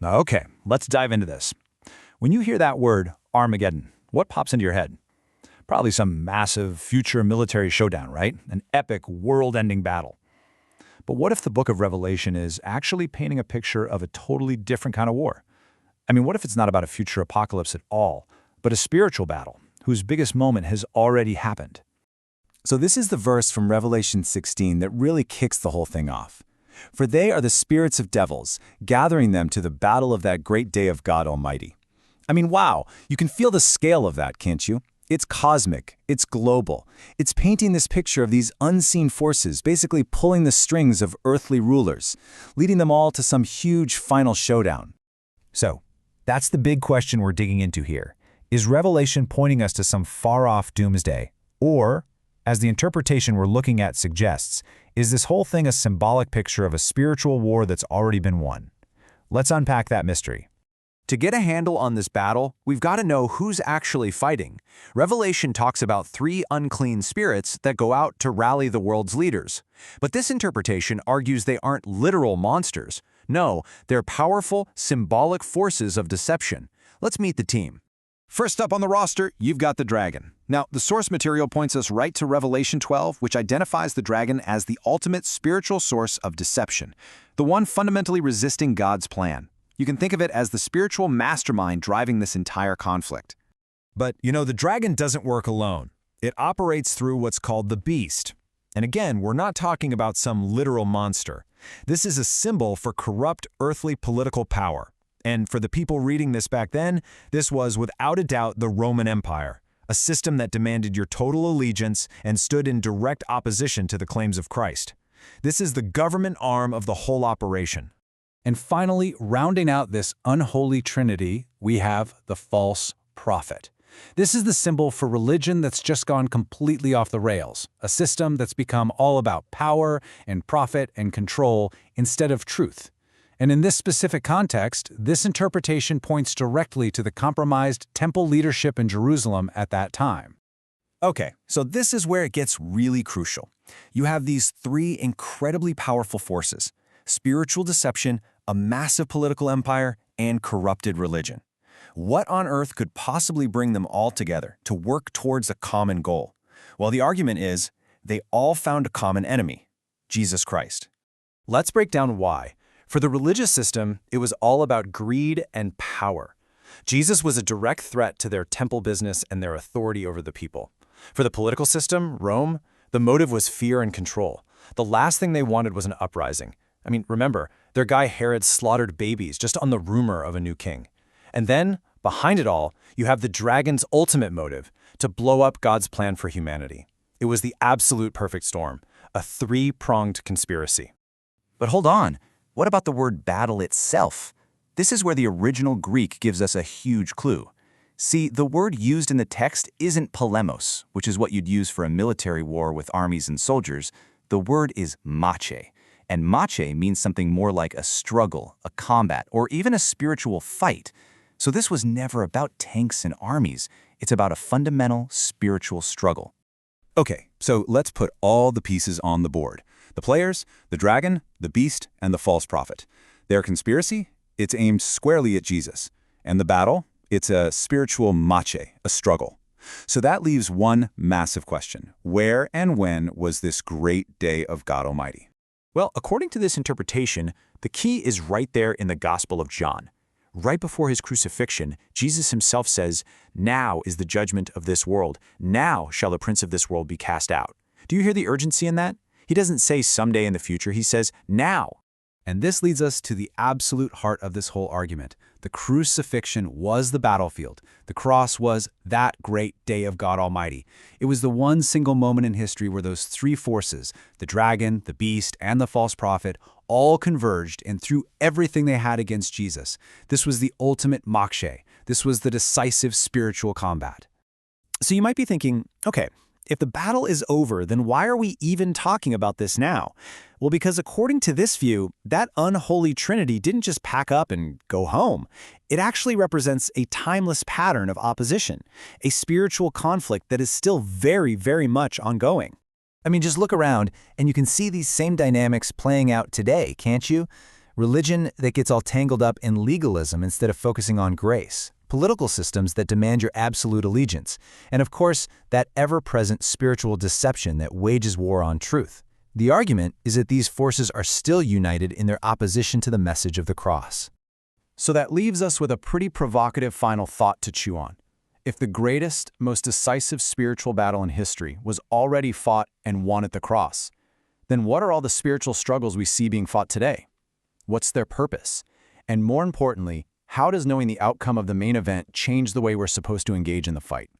Okay, let's dive into this. When you hear that word, Armageddon, what pops into your head? Probably some massive future military showdown, right? An epic, world-ending battle. But what if the book of Revelation is actually painting a picture of a totally different kind of war? I mean, what if it's not about a future apocalypse at all, but a spiritual battle whose biggest moment has already happened? So this is the verse from Revelation 16 that really kicks the whole thing off. For they are the spirits of devils, gathering them to the battle of that great day of God Almighty. I mean, wow, you can feel the scale of that, can't you? It's cosmic, it's global. It's painting this picture of these unseen forces basically pulling the strings of earthly rulers, leading them all to some huge final showdown. So, that's the big question we're digging into here. Is Revelation pointing us to some far-off doomsday? Or, as the interpretation we're looking at suggests, is this whole thing a symbolic picture of a spiritual war that's already been won? Let's unpack that mystery. To get a handle on this battle, we've got to know who's actually fighting. Revelation talks about 3 unclean spirits that go out to rally the world's leaders. But this interpretation argues they aren't literal monsters. No, they're powerful, symbolic forces of deception. Let's meet the team. First up on the roster, you've got the dragon. Now, the source material points us right to Revelation 12, which identifies the dragon as the ultimate spiritual source of deception, the one fundamentally resisting God's plan. You can think of it as the spiritual mastermind driving this entire conflict. But, the dragon doesn't work alone. It operates through what's called the beast. And again, we're not talking about some literal monster. This is a symbol for corrupt earthly political power. And for the people reading this back then, this was without a doubt the Roman Empire, a system that demanded your total allegiance and stood in direct opposition to the claims of Christ. This is the government arm of the whole operation. And finally, rounding out this unholy trinity, we have the false prophet. This is the symbol for religion that's just gone completely off the rails, a system that's become all about power and profit and control instead of truth. And in this specific context, this interpretation points directly to the compromised temple leadership in Jerusalem at that time. Okay, so this is where it gets really crucial. You have these 3 incredibly powerful forces: spiritual deception, a massive political empire, and corrupted religion. What on earth could possibly bring them all together to work towards a common goal? Well, the argument is they all found a common enemy: Jesus Christ. Let's break down why. For the religious system, it was all about greed and power. Jesus was a direct threat to their temple business and their authority over the people. For the political system, Rome, the motive was fear and control. The last thing they wanted was an uprising. I mean, remember, their guy Herod slaughtered babies just on the rumor of a new king. And then, behind it all, you have the dragon's ultimate motive, to blow up God's plan for humanity. It was the absolute perfect storm, a 3-pronged conspiracy. But hold on. What about the word battle itself? This is where the original Greek gives us a huge clue. See, the word used in the text isn't polemos, which is what you'd use for a military war with armies and soldiers. The word is mache, and mache means something more like a struggle, a combat, or even a spiritual fight. So this was never about tanks and armies. It's about a fundamental spiritual struggle. Okay, so let's put all the pieces on the board. The players, the dragon, the beast, and the false prophet. Their conspiracy? It's aimed squarely at Jesus. And the battle? It's a spiritual mache, a struggle. So that leaves one massive question. Where and when was this great day of God Almighty? Well, according to this interpretation, the key is right there in the Gospel of John. Right before his crucifixion, Jesus himself says, "Now is the judgment of this world. Now shall the prince of this world be cast out." Do you hear the urgency in that? He doesn't say someday in the future, he says now. And this leads us to the absolute heart of this whole argument. The crucifixion was the battlefield. The cross was that great day of God Almighty. It was the one single moment in history where those 3 forces, the dragon, the beast, and the false prophet, all converged and threw everything they had against Jesus. This was the ultimate makshe. This was the decisive spiritual combat. So you might be thinking, okay, if the battle is over, then why are we even talking about this now? Well, because according to this view, that unholy trinity didn't just pack up and go home. It actually represents a timeless pattern of opposition, a spiritual conflict that is still very, very much ongoing. I mean, just look around and you can see these same dynamics playing out today, can't you? Religion that gets all tangled up in legalism instead of focusing on grace. Political systems that demand your absolute allegiance. And of course, that ever-present spiritual deception that wages war on truth. The argument is that these forces are still united in their opposition to the message of the cross. So that leaves us with a pretty provocative final thought to chew on. If the greatest, most decisive spiritual battle in history was already fought and won at the cross, then what are all the spiritual struggles we see being fought today? What's their purpose? And more importantly, how does knowing the outcome of the main event change the way we're supposed to engage in the fight?